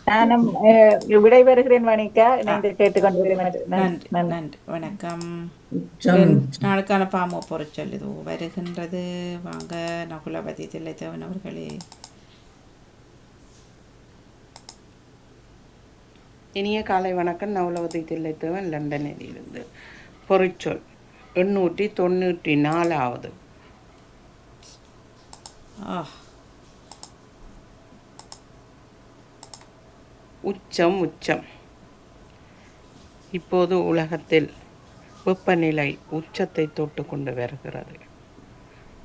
நானும் விடைபெறுகிறேன் வணிகா. ஆ, இணைந்து கேட்டுக்கொண்டிருக்கிறேன். நன்றி நன்றி நன்றி. நன்றி வணக்கம். உச்சம் உச்சம். நாளுக்கான பாமோ பொறிச்சொல் இது வருகின்றது. வாங்க நகுலபதி தில்லைத்தேவன் அவர்களே. இனிய காலை வணக்கம். நவலவதி தில்லைத்தேவன், லண்டனில் இருந்து. பொறிச்சொல் 894. ஆ, உச்சம் உச்சம். இப்போது உலகத்தில் வெப்பநிலை உச்சத்தை தொட்டு கொண்டு வருகிறது.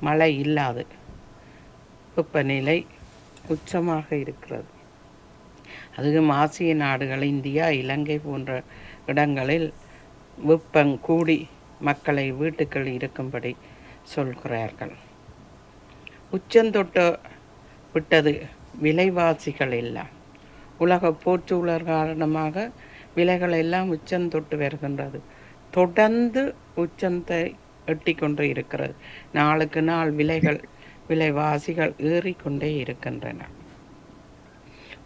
மழை இல்லாது வெப்பநிலை உச்சமாக இருக்கிறது. அதுவும் ஆசிய நாடுகள், இந்தியா, இலங்கை போன்ற இடங்களில் வெப்பம் கூடி மக்களை வீட்டுக்குள் இருக்கும்படி சொல்கிறார்கள். உச்சந்தொட்டு விட்டது விலைவாசிகள் எல்லாம். உலக போர்ச்சூழல் காரணமாக விலைகள் எல்லாம் உச்சந்தொட்டு வருகின்றது. தொடர்ந்து உச்சத்தை எட்டி கொண்டு இருக்கிறது. நாளுக்கு நாள் விலைவாசிகள் ஏறிக்கொண்டே இருக்கின்றன.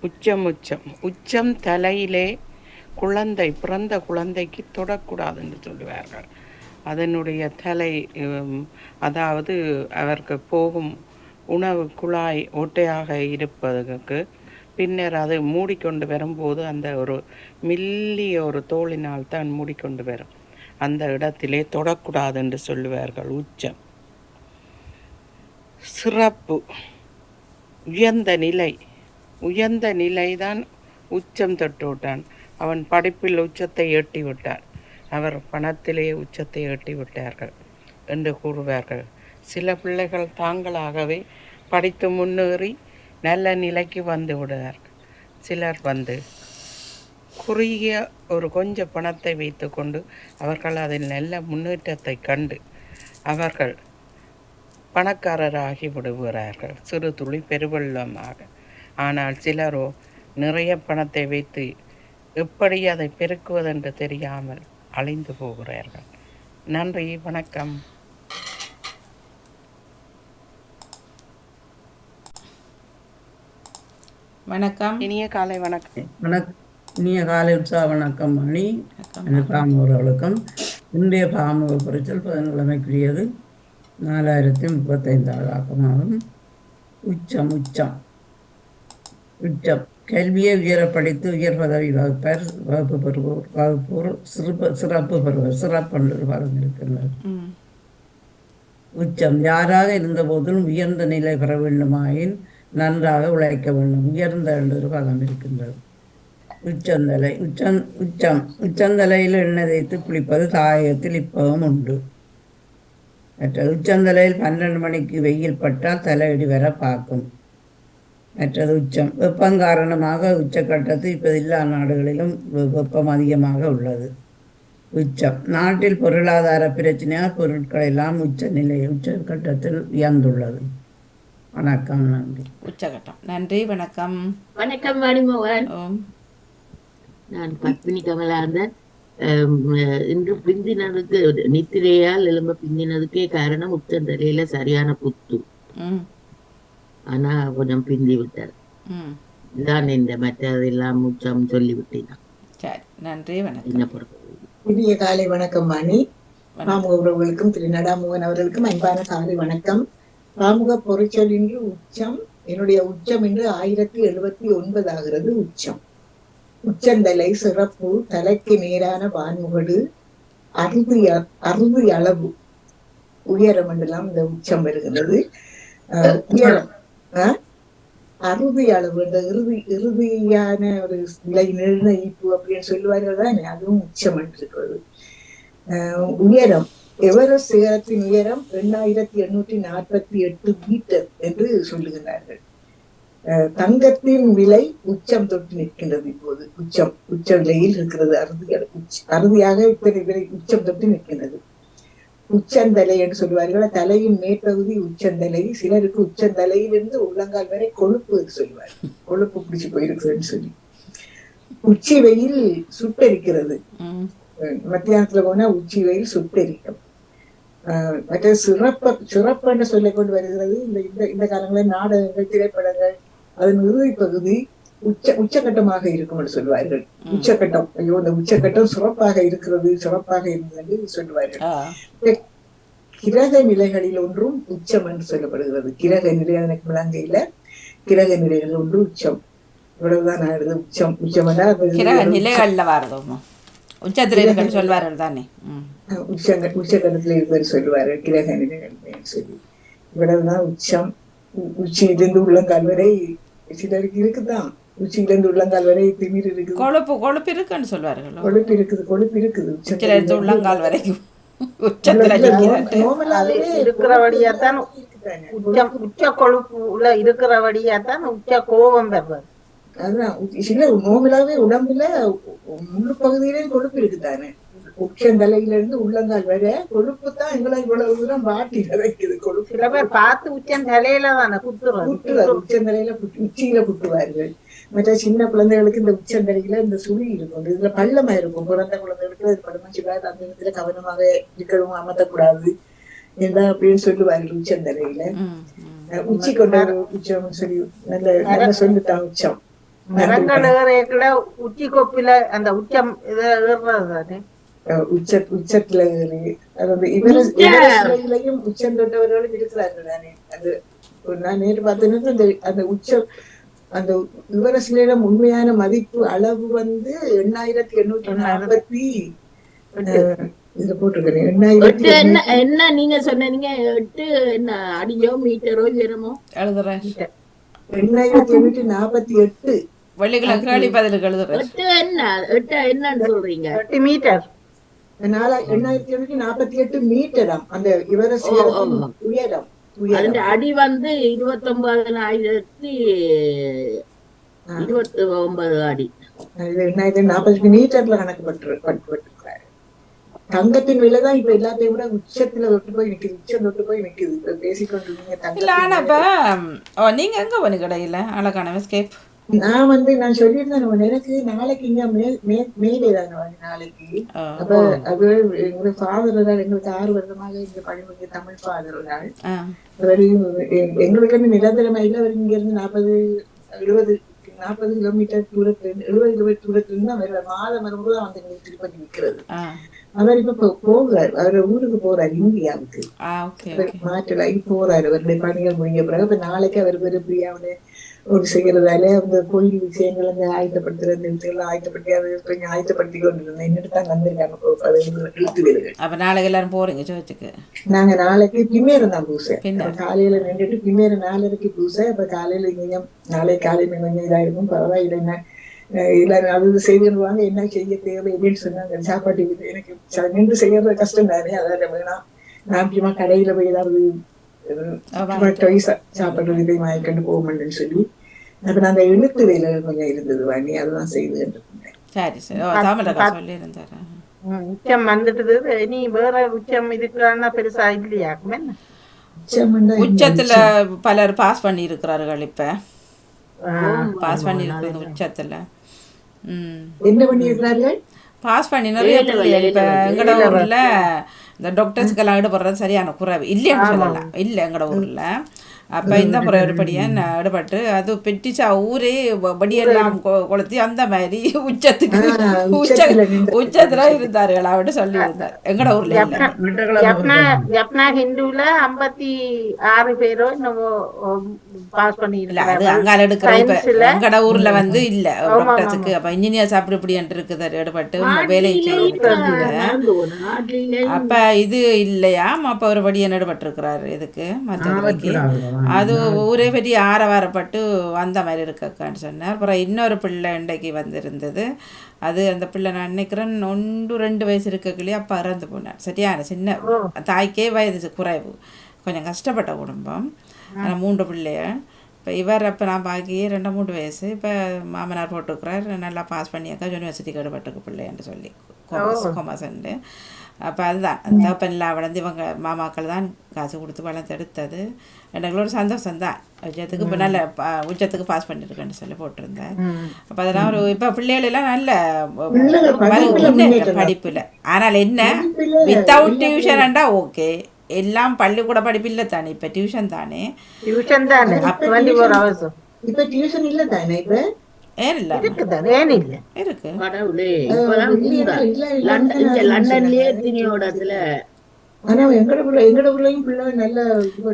உச்சம் உச்சம். உச்சம் தலையிலே பிறந்த குழந்தைக்கு தொடக்கூடாது என்று சொல்லுவார்கள். அதனுடைய தலை, அதாவது அவருக்கு போகும் உணவு குழாய் ஒட்டையாக இருப்பதற்கு பின்னர் அது மூடிக்கொண்டு வரும்போது அந்த ஒரு மெல்லிய ஒரு தோலினால் தான் மூடிக்கொண்டு வரும். அந்த இடத்திலே தொடக்கூடாது என்று சொல்லுவார்கள். உச்சம். சிறப்பு, உயர்ந்த நிலை. உயர்ந்த நிலைதான் உச்சம் தொட்டு விட்டான். அவன் படிப்பில் உச்சத்தை எட்டி விட்டான். அவர் பணத்திலே உச்சத்தை எட்டி விட்டார்கள் என்று கூறுவார்கள். சில பிள்ளைகள் தாங்களாகவே படித்து முன்னேறி நல்ல நிலைக்கு வந்து விடுவார்கள். சிலர் வந்து குறுகிய ஒரு கொஞ்ச பணத்தை வைத்து கொண்டு அவர்கள் அதில் நல்ல முன்னேற்றத்தை கண்டு அவர்கள் பணக்காரராகி விடுகிறார்கள், சிறு துளி பெருவெள்ளமாக. ஆனால் சிலரோ நிறைய பணத்தை வைத்து எப்படி அதை பெருக்குவதென்று தெரியாமல் அழிந்து போகிறார்கள். நன்றி, வணக்கம். வணக்கம். இனிய காலை வணக்கம். இனிய காலை உற்சாக வணக்கம் மணி. வணக்கம். அந்த பாமுகர்களுக்கும் இன்றைய பாமுக பொறிச்சல் 17 4035 ஆக்கமாகும். உச்சம் உச்சம் உச்சம். கல்வியை உயர படித்து உயர் பதவி வகுப்பர், வகுப்பு பெறுவோர், வகுப்போர், சிறப்பு பெறுவர், சிறப்பு என்று பதம் இருக்கின்றது. உச்சம். யாராக இருந்த போதிலும் உயர்ந்த நிலை பெற வேண்டுமாயின் நன்றாக உழைக்க வேண்டும். உயர்ந்த என்று பதம் இருக்கின்றது. உச்சந்தலை. உச்சந்தலையில் எண்ணெய் தேய்த்து குளிப்பது தாயகத்தில் இப்பவும் உண்டு. மற்றது உச்சந்தலையில் 12 மணிக்கு வெயில் பட்டால் தலையடி வர பார்க்கும். மற்றது உச்சம். வெப்பம் காரணமாக உச்சக்கட்டத்தில் இப்போது எல்லா நாடுகளிலும் வெப்பம் அதிகமாக உள்ளது. உச்சம். நாட்டில் பொருளாதார பிரச்சனையால் பொருட்கள் எல்லாம் உச்சக்கட்டத்தில் உயர்ந்துள்ளது. வணக்கம், நன்றி. உச்சகட்டம். நன்றி, வணக்கம். வணக்கம் மணிமோகன். ஓம். நான் பத்மினி கமலாந்தன். இன்று பிந்தினதுக்கு நித்திரையால் எலும்ப பிந்தினதுக்கே காரணம் உச்சந்தலையில சரியான புத்து. ஆனா கொஞ்சம் பிந்தி விட்டார். இதான் இந்த மற்றதெல்லாம் உச்சம் சொல்லிவிட்டேன். சரி, நன்றி, வணக்கம். இனிய காலை வணக்கம் மணி. பாமுக உறவுகளுக்கும் திரு நடாமோகன் அவர்களுக்கும் அன்பான காலை வணக்கம். பாமுக பொறிச்சொல் இன்று உச்சம். என்னுடைய உச்சம் இன்று 1079 ஆகிறது. உச்சம். உச்சந்தலை, சிறப்பு, தலைக்கு நேரான வான்முகடு, அறுதி அளவு உயரம் என்றெல்லாம் இந்த உச்சம் வருகிறது. உயரம் அறுதி அளவு, இந்த இறுதியான ஒரு நிலை நிர்ணயிப்பு அப்படின்னு சொல்லுவார்கள் தானே, அதுவும் உச்சம் இருக்கிறது. உயரம், எவரெஸ்ட் சிகரத்தின் உயரம் 8848 மீட்டர் என்று சொல்லுகிறார்கள். தங்கத்தின் விலை உச்சம் தொட்டு நிற்கின்றது. இப்போது உச்ச விலையில் இருக்கிறது. அறுதியாக இத்தனை விலை உச்சம் தொட்டு நிற்கின்றது. உச்சந்தலை என்று சொல்லுவார்கள். தலையின் மேற்பகுதி உச்சந்தலை. சிலருக்கு உச்சந்தலையிலிருந்து உள்ளங்கால் வரை கொழுப்பு என்று சொல்லுவார்கள். கொழுப்பு பிடிச்சு போயிருக்குதுன்னு சொல்லி. உச்சி வெயில் சுட்டரிக்கிறது. மத்தியானத்துல போனா உச்சி வெயில் சுட்டரிக்கும். மற்ற சிறப்புன்னு சொல்லிக் கொண்டு வருகிறது. இந்த காலங்களில் நாடகங்கள், திரைப்படங்கள், அதன் இறுதி பகுதி உச்சகட்டமாக இருக்கும் என்று சொல்வார்கள். உச்சகட்டம், ஐயோ இந்த உச்சகட்டம் சிறப்பாக இருக்கிறது, சிறப்பாக இருந்தது என்று சொல்லுவார்கள். கிரக நிலைகளில் ஒன்றும் உச்சம் என்று சொல்லப்படுகிறது. கிரக நிலை எனக்கு விளங்கையில கிரக நிலைகள் ஒன்று உச்சம். இவ்வளவுதான் நான் எழுது உச்சம். உச்சம் நிலைகள்ல வரதும் உச்சத்துல சொல்வார்கள் தானே. உச்சகட்டத்தில் இருப்பது சொல்லுவார்கள் கிரக நிலைகள் சொல்லி. இவ்வளவுதான் உச்சம். உச்சியிலிருந்து உள்ளங்கால் வரை சிலருக்கு இருக்குதான். உச்சியிலிருந்து உள்ளங்கால் வரை திமிர் இருக்குது, கொழுப்பு இருக்குன்னு சொல்வார்கள். கொழுப்பு இருக்குது உச்சியிலிருந்து உள்ளங்கால் வரைக்கும் இருக்கிறபடியாத்தான் உச்ச கொழுப்புல இருக்கிறபடியாத்தான் உச்ச கோபம் பெறுறது. அதுதான் சில நோமிலாவே உடம்புல முழு பகுதியிலேயும் கொழுப்பு இருக்குதானே. உச்சந்தலையில இருந்து உள்ளங்கால் வர கொழுப்பு தான் எங்களை இவ்வளவு தூரம் வாட்டி வைக்குது. கொழுப்பு சில பேர் பார்த்து உச்சந்தலையில தானே குத்துறது. உச்சந்தலையில உச்சியில குத்துவார்கள். மற்ற சின்ன குழந்தைகளுக்கு இந்த உச்சந்தலையில இந்த சுழி இருக்கும், இதுல பள்ளமா இருக்கும். பிறந்த குழந்தைகளுக்கு அது பள்ளமா சொல்லாது. அந்த இடத்துல கவனமாக இருக்கணும், அமர்த்தக்கூடாது என்ன அப்படின்னு சொல்லுவார்கள். உச்சந்தலையில உச்சி கொண்ட உச்சம் சொல்லி நல்ல சொல்லிட்டான். உச்சம் மரங்கள் உச்சி கொப்பில அந்த உச்சம் ஏறுறது உச்சத்துல அது இவரையும் உச்சம் தொட்டவர்களும் இருக்கிறார்கள் தானே. அது நான் நேற்று பார்த்தேன்னா அந்த உச்சம் அந்த இவரசிலிடம் உண்மையான மதிப்பு அளவு 8840 இதுல போட்டிருக்கேன். 8000 என்ன நீங்க சொன்னீங்க? 8 என்ன அடியோ மீட்டரோ ஜெரமோ எழுதுறேன். 8848 வெள்ளிக்கிழமை பதிலுக்கு எழுதுறேன். 8 என்ன 8 என்னன்னு சொல்றீங்க? 8 மீட்டர் 8848 மீட்டராம் அந்த இவரசிலிடம் உயரம். அந்த அடி 29,029 அடி. 40 மீட்டர்ல கணக்கு பட்டிருக்கிறாரு. தங்கத்தின் விலைதான் இப்ப எல்லாத்தையும் விட உச்சத்துல தொட்டு போய் நிக்குது. உச்சம் தொட்டு போய் நிக்குது. இப்ப பேசிக்கொண்டிருக்கீங்க. நீங்க எங்க போன கடையில அழகான எஸ்கேப்? நான் சொல்லியிருந்தேன் எனக்கு நாளைக்கு இங்க மேலே தாங்க நாளைக்கு. அப்ப அது எங்க ஃபாதர் தான் எங்களுக்கு 6 வருடமாக இங்க பணிபுரிய தமிழ் ஃபாதர் நாள். எங்களுக்கு நிரந்தரமா இல்ல. அவர் இங்க இருந்து 40 கிலோமீட்டர் தூரத்துல 70 கிலோமீட்டர் தூரத்துல இருந்து அவர் மாதம் வரும்போது வந்து எங்களுக்கு திருப்பதி நிக்கிறது. அவர் இப்ப போகிறார், அவர் ஊருக்கு போறாரு, இந்தியாவுக்கு மாற்றலாகி போறாரு. அவருடைய பணிகள் முடிஞ்ச பிறகு இப்ப நாளைக்கு அவர் பிரியாவுடைய ஒரு செய்யறதால அந்த கோயில் விஷயங்கள் அந்த ஆயத்தப்படுத்துறது எல்லாம் ஆயத்தப்படுத்தி அது கொஞ்சம் ஆயத்தப்படுத்தி கொண்டு இருந்தேன். என்னட்டு தான் வந்திருக்காங்க இழுத்து வீடுகள். அப்ப நாளைக்கு எல்லாரும் போறீங்க சர்ச்சுக்கு? நாங்க நாளைக்கு பின்னேரம் தான் பூசை. காலையில நின்றுட்டு பின்னேரம் 4:30 பூசை. அப்ப காலையில கொஞ்சம் நாளை காலையில கொஞ்சம் இதாயிருக்கும். பரவாயில்லை என்ன எல்லாரும் அது செய்திருவாங்க, என்ன செய்ய தேவை அப்படின்னு சொன்னாங்க. சாப்பாட்டு எனக்கு நின்று செய்யறது கஷ்டம் தானே. அதாவது வேணாம் நான் முக்கியமா கடையில போய் ஏதாவது சாப்பிடுறது இதை வாங்கிக்கொண்டு போக மாட்டேன்னு சொல்லி அப்ப நான் அந்த எழுத்து வேலை கொஞ்சம் இருந்தது வாங்கி அதுதான் செய்துட்டு இருந்தேன். உச்சம் வந்துட்டு நீ வேற உச்சம் இதுக்கான பெருசா இல்லையாக்குமே. உச்சத்துல பலர் பாஸ் பண்ணி இருக்கிறார்கள். இப்ப பாஸ் பண்ணி இருக்கிறது உச்சத்துல என்ன பண்ணி இருக்கிறார்கள்? பாஸ் பண்ணி நிறைய பிள்ளைகள் இப்ப எங்கட ஊர்ல இந்த டாக்டர்ஸ்க்கெல்லாம் ஈடுபடுறது சரியான குறைவு இல்லைன்னு சொல்லலாம். இல்லை எங்கட ஊர்ல. அப்ப இந்த முறை ஒருபடியா ஈடுபட்டு அது பெட்டிச்சா ஊரே படியெல்லாம் கொளுத்தி அந்த மாதிரி உச்சத்துல இருந்தார்கள் அப்படின்னு சொல்லி இருந்தார். எங்கட ஊர்ல ஹிந்துல 56 பேரோ பாஸ் பண்ணி அது அங்கால எடுக்கிற. இப்ப எங்கட ஊர்ல இல்ல டாக்டர்ஸுக்கு. அப்ப இன்ஜினியர்ஸ் அப்படி இப்படி இருக்குது ஈடுபட்டு வேலை செய்ய. அப்ப இது இல்லையா அப்ப ஒருபடியா ஈடுபட்டு இருக்கிறாரு இதுக்கு மற்றவங்களுக்கு. அது ஊரே பற்றி ஆரவாரப்பட்டு அந்த மாதிரி இருக்கான்னு சொன்னார். அப்புறம் இன்னொரு பிள்ளை இன்றைக்கு வந்திருந்தது. அது அந்த பிள்ளை நான் நினைக்கிறேன் 1-2 வயசு இருக்கக்குள்ளேயே அப்போ இறந்து போனார். சரியான சின்ன தாய்க்கே வயது குறைவு, கொஞ்சம் கஷ்டப்பட்ட குடும்பம். ஆனால் 3 பிள்ளைய. இப்போ இவர் அப்போ நான் பாக்கி 2-3 வயசு. இப்போ மாமனார் போட்டுக்கிறார், நல்லா பாஸ் பண்ணியாக்கா யூனிவர்சிட்டிக்கு ஈடுபட்டுக்கு பிள்ளைன்னு சொல்லி கொமர்ஸ்ண்டு. அப்போ அதுதான் தப்பெல்லாம் வளர்ந்து இவங்க மாமாக்கள் தான் காசு கொடுத்து வளர்த்து எடுத்தது. எனக்கு ஒரு சந்தோஷம்தான். உச்சத்துக்கு இப்போ நல்ல உச்சத்துக்கு பாஸ் பண்ணியிருக்கேன்னு சொல்லி போட்டிருந்தேன். அப்போ அதெல்லாம் ஒரு இப்போ பிள்ளைகளெல்லாம் நல்ல படிப்பில். ஆனால் என்ன வித்தவுட் டியூஷன்டா ஓகே, எல்லாம் பள்ளிக்கூட படிப்பு இல்லை தானே, இப்போ டியூஷன் தானே. ஏன் இல்லாம இருக்குதான் ஏன் இல்ல இருக்கு. கடவுளே இப்பதான் லண்டன்லயே எத்தனையோ இடத்துல ஆனா எங்கட பிள்ளையும் பிள்ளை நல்ல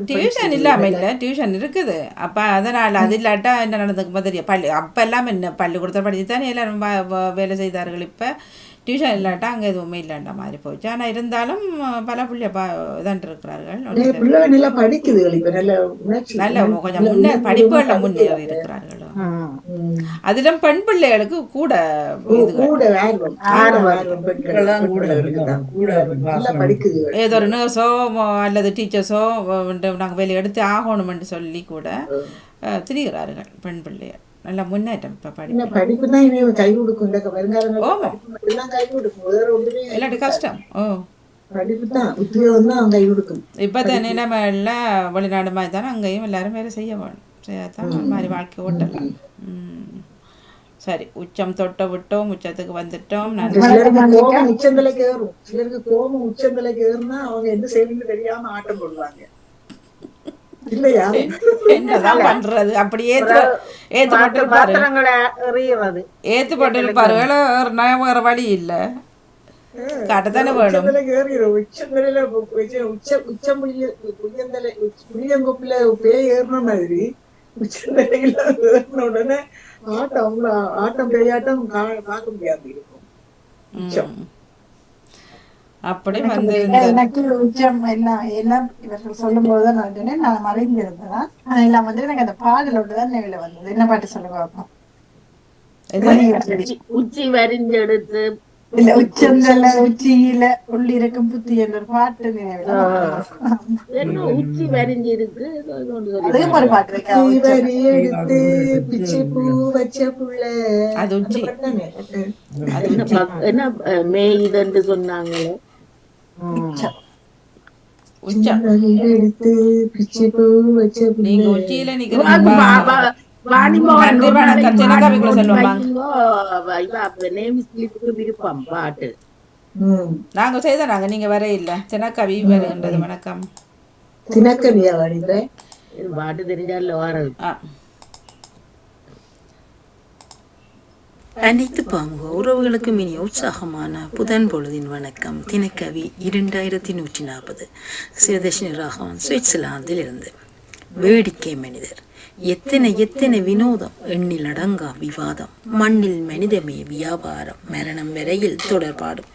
டியூஷன் இல்லாமல் இல்லை, டியூஷன் இருக்குது. அப்போ அதனால் அது இல்லாட்டா என்ன நடந்துக்குமா தெரியும். அப்போ எல்லாம் என்ன பள்ளிக்கூடத்தை படித்து தானே எல்லோரும் வேலை செய்தார்கள். இப்போ டியூஷன் இல்லாட்டா அங்கே எதுவுமே இல்லாண்ட மாதிரி போச்சு. ஆனால் இருந்தாலும் பல பிள்ளைய இதாண்டு இருக்கிறார்கள். நல்லா படிக்குது, நல்ல கொஞ்சம் முன்னே படிப்புகளில் முன்னேறி இருக்கிறார்கள். அதிலும் பெண் பிள்ளைகளுக்கு கூட ஏதோ ஒரு நர்ஸோ அல்லது டீச்சர்ஸோ நாங்கள் வேலை எடுத்து ஆகணும்னு சொல்லி கூட திரிகிறார்கள் பெண் பிள்ளைகள். நல்ல முன்னேற்றம். இப்போ படிப்பு தான் கை கொடுக்கும், இல்லாட்டி கஷ்டம். படிப்பு தான் உத்தியோகம் தான் கை கொடுக்கும். இப்போ தான் நிலைமையில் வெளிநாடு மாதிரி தானே அங்கேயும் எல்லாரும் வேலை செய்ய வேணும். செய்யத்தான் அந்த மாதிரி வாழ்க்கை ஓட்டலாம். சரி, உச்சம் தொட்ட விட்டோம், உச்சத்துக்கு வந்துட்டோம். உச்சந்தலைக்கு ஏறும், சிலருக்கு கோபம் உச்சந்தலைக்கு ஏறுனா அவங்க என்ன செய்யணும்னு தெரியாம ஆட்டம் போடுவாங்க. இல்லையா? என்னதான் பண்றது? அப்படியே ஏத்துப்பட்டு இருப்பாரு. வேற வழி இல்ல, காட்டத்தானே வேணும். புளியங்கொப்புல பேய் ஏறின மாதிரி உச்சந்தலையில ஏறின உடனே ஆட்டம் பேயாட்டம் பார்க்க முடியாது இருக்கும். அப்படி வந்து எனக்கு உச்சம் எல்லாம் இவர்கள் சொல்லும் போதுதான் நான் சொன்னேன், நான் மறைந்திருந்தேன். ஆனா எல்லாம் வந்து எனக்கு அந்த பாடலோடுதான் நினைவுல வந்தது. என்ன பாட்டு சொல்ல பார்ப்போம்? உச்சி வரிஞ்செடுத்து இல்ல, உச்சந்தல உச்சியில உள்ளிருக்கும் புத்தி என்ற ஒரு பாட்டு நினைவுல உச்சி வரிஞ்சு இருக்கு. அதுவும் ஒரு பாட்டு இருக்கா? என்ன மேய்தன்னு சொன்னாங்களே, நீங்க உச்சியில விருப்பம் பாட்டு நாங்க செய்தாங்க. நீங்க வர இல்ல தினக்கவி வருகின்றது. வணக்கம். தினக்கவியா பாட்டு தெரிஞ்சால வாரது. அனைத்து பாமுக உறவுகளுக்கும் இனிய உற்சாகமான புதன் பொழுதின் வணக்கம். தினக்கவி 2140 சிவதர்ஷினி ராகவன் சுவிட்சர்லாந்தில் இருந்து. வேடிக்கை மனிதர். எத்தனை எத்தனை வினோதம், எண்ணில் அடங்கா விவாதம், மண்ணில் மனிதமே வியாபாரம், மரணம் வரையில் தொடர்பாடும்.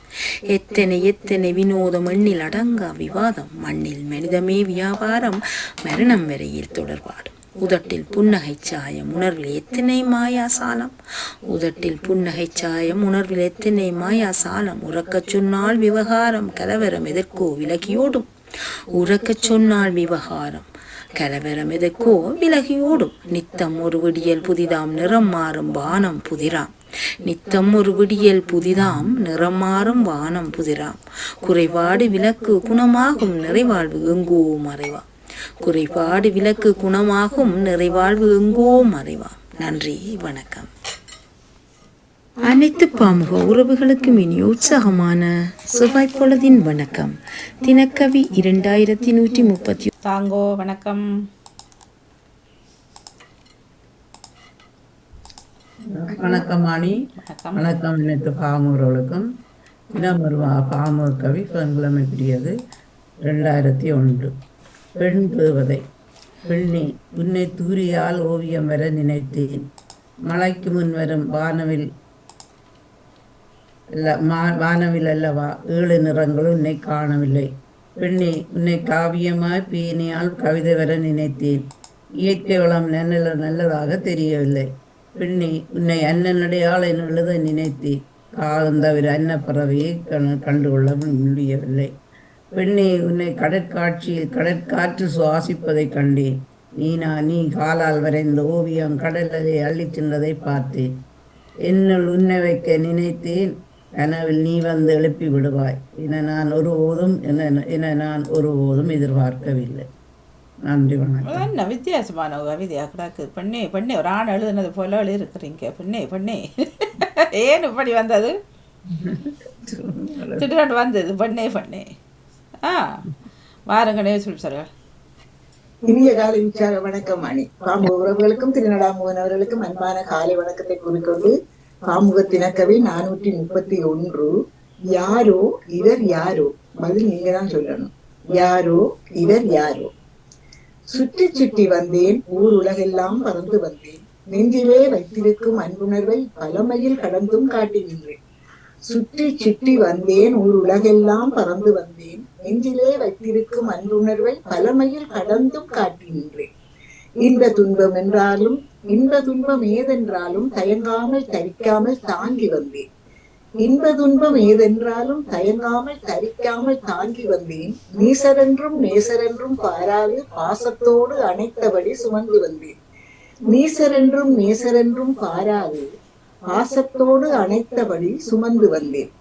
எத்தனை எத்தனை வினோதம், எண்ணில் அடங்கா விவாதம், மண்ணில் மனிதமே வியாபாரம், மரணம் வரையில் தொடர்பாடும். உதட்டில் புன்னகை சாயம், உணர்வில் எத்தனை மாயாசாலம், உதட்டில் புன்னகை சாயம், உணர்வில் எத்தனை மாயாசாலம், உறக்கச் சொன்னால் விவகாரம், கலவரம் எதற்கோ விலகியோடும், உறக்கச் சொன்னால் விவகாரம், கலவரம் எதற்கோ விலகியோடும். நித்தம் ஒரு விடியல் புதிதாம், நிறம் மாறும் வானம் புதிராம், நித்தம் ஒரு விடியல் புதிதாம், நிறம் மாறும் வானம் புதிராம். குறைபாடு விலக்கு குணமாகும், நிறைவாழ்வு எங்கோ மறைவாம், குறைபாடு விலக்கு குணமாகும், நிறைவாழ்வு எங்கோ மறைவாம். நன்றி, வணக்கம். அனைத்து பாமுக உறவுகளுக்கும் இனி உற்சாகமான செவ்வாய் பொழுதின் வணக்கம். தினக்கவி 2130 தாங்கோ. வணக்கம். வணக்கம் மாணி. வணக்கம். அனைத்து பாமுகர்களுக்கும் தினமொரு பாமுக கவி கிழமைக்குரியது 2001. பெண் தேவதை. பெண்ணே, உன்னை தூரியால் ஓவியம் வர நினைத்தேன், மலைக்கு முன் வரும் வானவில் அல்லவா 7 நிறங்களும் உன்னை காணவில்லை. பெண்ணே, உன்னை காவியமாய் பேணியால் கவிதை வர நினைத்தேன், இயற்கை வளம் நல்லதாக தெரியவில்லை. பெண்ணே, உன்னை அன்னனடையால் என எழுத நினைத்தேன், காலம் தவிர அன்னப்பறவையை கண்டுகொள்ள முடியவில்லை. பெண்ணே, உன்னை கடற்காற்று சுவாசிப்பதை கண்டேன், நீ காலால் வரைந்த ஓவியம் கடலை அள்ளிச் சென்றதை பார்த்தேன். என்னுள் உன்னை வைக்க நினைத்தேன், கனவில் நீ வந்து எழுப்பி விடுவாய் என நான் ஒருபோதும் எதிர்பார்க்கவில்லை. நன்றி, வணக்கம். என்ன வித்தியாசமான கவிதையா கிடக்கு. பெண்ணே பெண்ணே, ஒரு ஆண் எழுதுனது போல எழுதிருக்கிறீங்க. பெண்ணே பெண்ணே, ஏன் இப்படி வந்தது? திடீர்னு வந்தது பெண்ணே பெண்ணே. வாருங்கண்ணே சொல்லுங்கள். இனிய காலை உற்சாக வணக்கம் அணி பாமுக உறவுகளுக்கும் திருநடாமுகன் அவர்களுக்கும் அன்பான காலை வணக்கத்தை கூறிக்கொண்டு பாமுக தினக்கவி 431. யாரோ இவர் யாரோ, பதில் நீங்க தான் சொல்லணும். யாரோ இவர் யாரோ. சுற்றி சுற்றி வந்தேன், ஊர் உலகெல்லாம் பறந்து வந்தேன், நெஞ்சிலே வைத்திருக்கும் அன்புணர்வை பலமையில் கடந்தும் காட்டி நின்றேன். சுற்றி சுற்றி வந்தேன், ஊர் உலகெல்லாம் பறந்து வந்தேன், நெஞ்சிலே வைத்திருக்கும் அன்புணர்வை பலமையில் கடந்தும் காட்டி நின்றேன். இன்ப துன்பம் என்றாலும் இன்ப துன்பம் ஏதென்றாலும் தயங்காமல் தரிக்காமல் தாங்கி வந்தேன். இன்ப துன்பம் ஏதென்றாலும் தயங்காமல் தரிக்காமல் தாங்கி வந்தேன். நீசரென்றும் நேசரென்றும் பாராது பாசத்தோடு அணைத்தபடி சுமந்து வந்தேன். நீசரென்றும் நேசரென்றும் பாராது பாசத்தோடு அணைத்தபடி சுமந்து வந்தேன்.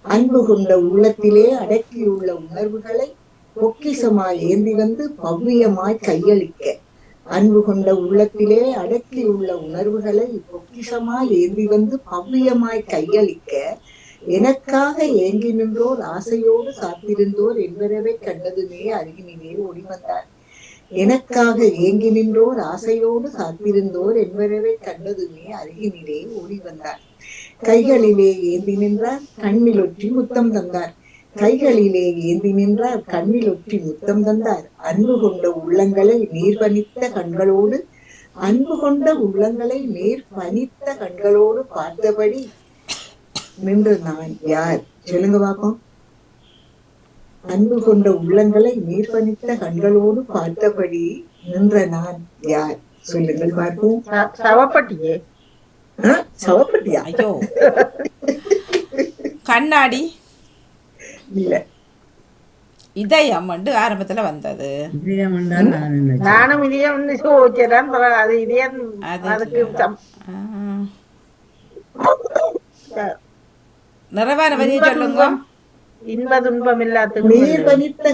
அன்பு கொண்ட உள்ளத்திலே அடக்கியுள்ள உணர்வுகளை பொக்கிசமாய் ஏந்தி வந்து பவ்யமாய் கையளிக்க. அன்பு கொண்ட உள்ளத்திலே அடக்கியுள்ள உணர்வுகளை பொக்கிசமாய் ஏந்தி வந்து பவ்யமாய் கையளிக்க. எனக்காக ஏங்கி நின்றோர் ஆசையோடு காத்திருந்தோர் என்பனவே கண்டதுமே அருகினிலே ஓடி வந்தார். எனக்காக ஏங்கி நின்றோர் ஆசையோடு காத்திருந்தோர் என்பனவே கண்டதுமே அருகினிலே ஓடி வந்தார். கைகளிலே ஏந்தி நின்றார், கண்ணில் ஒற்றி முத்தம் தந்தார். கைகளிலே ஏந்தி நின்றார், கண்ணில் ஒற்றி முத்தம் தந்தார். அன்பு கொண்ட உள்ளங்களை நீர் பனித்த கண்களோடு அன்பு கொண்ட உள்ளங்களை நீர் பனித்த கண்களோடு பார்த்தபடி நின்று நான் யார்? சொல்லுங்க பாப்போம். அன்பு கொண்ட உள்ளங்களை நீர் பனித்த கண்களோடு பார்த்தபடி நின்ற நான் யார்? சொல்லுங்கள் பார்ப்போம். சவப்பட்டியே. சவப்பட்டியா? ஐயோ, கண்ணாடி இல்ல, இதயம் ஆரம்பத்துல வந்தது. நானும் இதயம் யோசிச்சேன். அது இதயம் அதுக்கு நிறைவான வரியை சொல்லுங்க. இன்ப துன்பம் இல்லாத நீர் பனித்த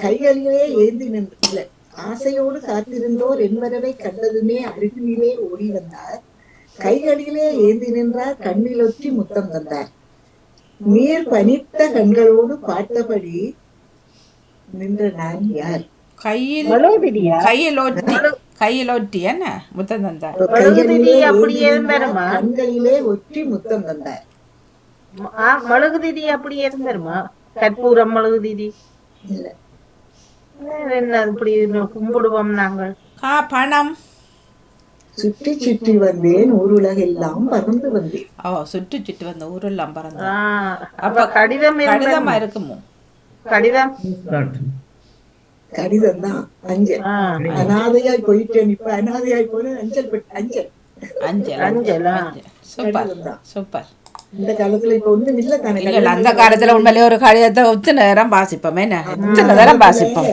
கைகளிலே ஏந்தி நின்று ஆசையோடு காத்திருந்தோர் என்பதை கண்டதுமே அருகினிலே ஓடி வந்தார். கைகளிலே ஏந்தி நின்றார், கண்ணிலொற்றி முத்தம் தந்தார். நீர் பனித்த கண்களோடு பார்த்தபடி நின்ற நான் யார்? கையிலொட்டி என்ன முத்தம் தந்தார். கண்களிலே ஒற்றி முத்தம் தந்தார். மழுகு தீதி அப்படி இருந்தாருமா? கற்பூரம் மழுகு தீதி இல்ல, என்ன இப்படி கும்பிடுவோம் நாங்கள். பணம். சுற்றி சுற்றி வந்தேன், ஊர் உலகெல்லாம் பறந்து வந்தேன். சுற்றி சுற்றி வந்த ஊரெல்லாம் பறந்து. அப்ப கடிதம் கடிதமா இருக்குமோ? கடிதம் கடிதம் தான். அஞ்சல். அனாதையாய் போயிட்டேன், இப்ப அனாதையாய் போன அஞ்சல் அஞ்சல் அஞ்சல் அஞ்சல். Super super. இந்த காலத்துல இப்ப ஒண்ணும் இல்ல தானே. அந்த காலத்துல உண்மையிலே ஒரு கடிதத்தை உச்ச நேரம் வாசிப்போம். என்ன உச்ச நேரம் வாசிப்போம்.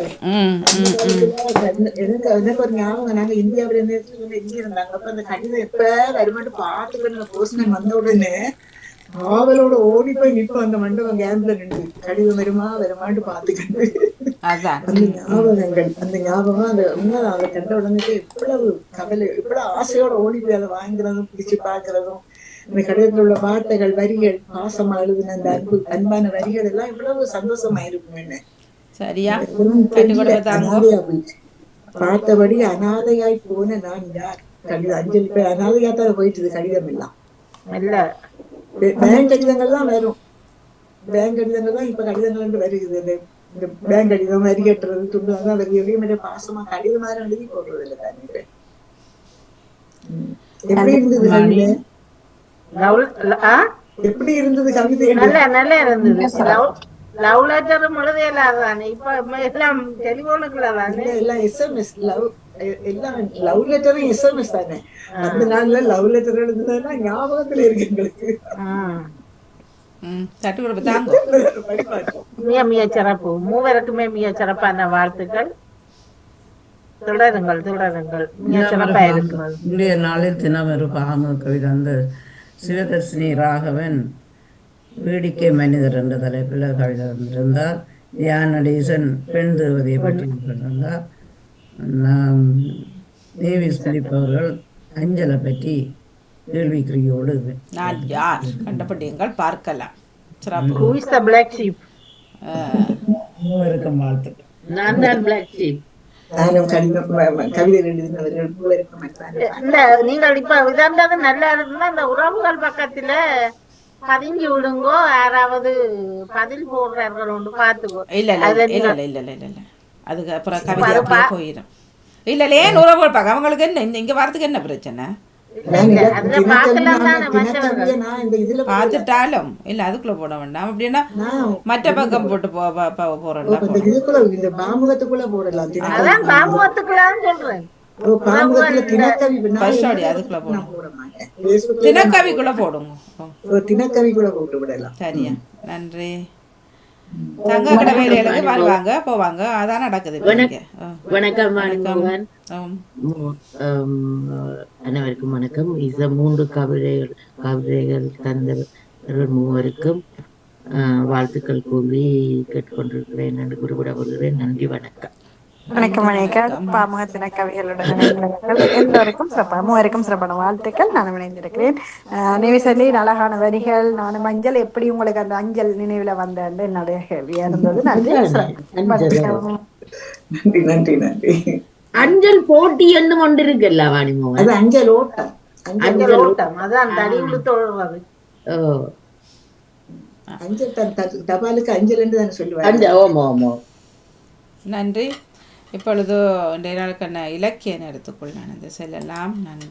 எனக்கு ஒரு ஞாபகம், நாங்க இந்தியாவில இங்க இருந்தாங்க. அப்ப அந்த கடிதம் எப்ப வருமாட்டு பாத்துக்கணும். போஸ்ட்மேன் வந்த உடனே ஆவலோட ஓடி போய் நிற்போம் அந்த மண்டபம் கேம்ப்ல நின்று. கடிதம் வருமா வருமாட்டு பாத்துக்கிட்டு அந்த ஞாபகங்கள், அந்த ஞாபகம், அந்த உண்மைதான். அதை கண்ட உடனே எவ்வளவு கவலை, எவ்வளவு ஆசையோட ஓடி போய் அதை வாங்குறதும் பிடிச்சு பாக்குறதும். இந்த கடிதத்தில் உள்ள வார்த்தைகள், வரிகள், பாசமா எழுதின அந்த அன்பான வரிகள் எல்லாம் இவ்வளவு சந்தோஷமா இருக்கும். என்ன சரியா அனாதையா போயிடுச்சு. பார்த்தபடி அனாதையாய் போன நான் யார்? கடிதம் அஞ்சலி போய் அனாதையா தான் போயிட்டு கடிதம் எல்லாம் இல்ல. பேங்க் கடிதங்கள் தான் வரும். பேங்க் கடிதங்கள் தான் இப்ப கடிதங்கள் வருகிறது. இந்த பேங்க் கடிதம், வரி கட்டுறது, துண்டுதான் வரி. பாசமா கடிதம் மாதிரி எழுதி போடுறது இல்லை தானே. எப்படி இருந்தது கவிதை? எப்படி இருந்தது கவிதை? நல்லா இருந்தது. லவ் லெட்டரும் எழுதலாதானே இப்ப எல்லாம் டெலிபோனுக்குள்ளதானே. எல்லாம் SMS. எல்லாம் லவ் லெட்டரும் SMS தானே. அந்த நாள்ல லவ் லெட்டர் எழுதுனா ஞாபகத்துல இருக்கு எங்களுக்கு. சிறப்பு. மூவருக்குமே மிக சிறப்பான வாழ்த்துக்கள். தொடருங்கள் தொடருங்கள். மிக சிறப்பா இருக்கிறது. இன்றைய நாளில் தினமொரு பாமுக கவிதை வந்து சிவதர்ஷினி ராகவன் வேடிக்கை மனிதர் என்ற தலைப்பில் கவிதை வந்திருந்தார். தியானடீசன் பெண் தேவதையை பற்றி கொண்டிருந்தார். தேவிஸ் பிலிப் அவர்கள் அஞ்சலை பற்றி கேள்விக்குறியோடு நான் யார் கண்டுபிடிங்கள் பார்க்கலாம். மூவருக்கும் வாழ்த்துக்கள். நான் தான் பிளாக் ஷீப். நானும் கவிதை எழுதினவர்கள் போல இருக்க மாட்டாங்க. இந்த நீங்கள் இப்ப இதாண்டது நல்லா இருக்குன்னா அந்த உறவுகள் பக்கத்துல பதிஞ்சு விடுங்கோ, யாராவது பதில் போடுறார்கள் ஒன்று பாத்துக்கோ. இல்ல இல்ல இல்ல இல்ல இல்ல இல்ல இல்ல இல்ல அதுக்கு அப்புறம் கவிதை அப்படியே போயிடும். இல்ல இல்ல ஏன் உறவுகள் பார்க்க அவங்களுக்கு என்ன இங்க வரதுக்கு என்ன பிரச்சனை? பார்த்துட்டாலும் இல்ல அதுக்குள்ள போட வேண்டாம். அப்படின்னா மற்ற பக்கம் போட்டு போறேன்டா இந்த பாமுகத்துக்குள்ள போடலாம். அதான் பாமுகத்துக்குள்ளான்னு சொல்றேன். அதுக்குள்ள போடும், தினக்கவிக்குள்ள போடுங்க. தினக்கவிக்குள்ள போட்டு விடலாம். சரியா, நன்றி. தங்க கடை வேலைகளுக்கு வருவாங்க போவாங்க, அதான் நடக்குது. வணக்கம் அனைவருக்கும் வணக்கம். இந்த 3 கவிதைகள் தந்த மூவருக்கும் வாழ்த்துக்கள் கூறி கேட்டுக்கொண்டிருக்கிறேன் என்று குறிப்பிட வருகிறேன். நன்றி, வணக்கம். வணக்கம் வணக்கம். பாமகத்தின கவிகளுடன் எல்லோருக்கும் மூவருக்கும் சிறப்பான வாழ்த்துக்கள். நான் இணைந்திருக்கிறேன். நினைவு சொல்லி அழகான வரிகள். நான் மஞ்சள் எப்படி உங்களுக்கு அந்த அஞ்சல் நினைவுல வந்தேன் என்னுடைய கேள்வியா இருந்தது. நன்றி நன்றி நன்றி. அஞ்சல் போட்டி என்று ஒன்று இருக்குல்ல வாணிமோ, அது அஞ்சல் ஓட்டம். அஞ்சல் ஓட்டம் அதான் தடிவுல தோல்வது. அஞ்சல் தபாலுக்கு அஞ்சல் என்று தான் சொல்லுவாங்க. நன்றி. இப்பொழுது இன்றைய நாளுக்கான இலக்கிய நேரத்துக்குள் நான் செல்லலாம். நன்றி.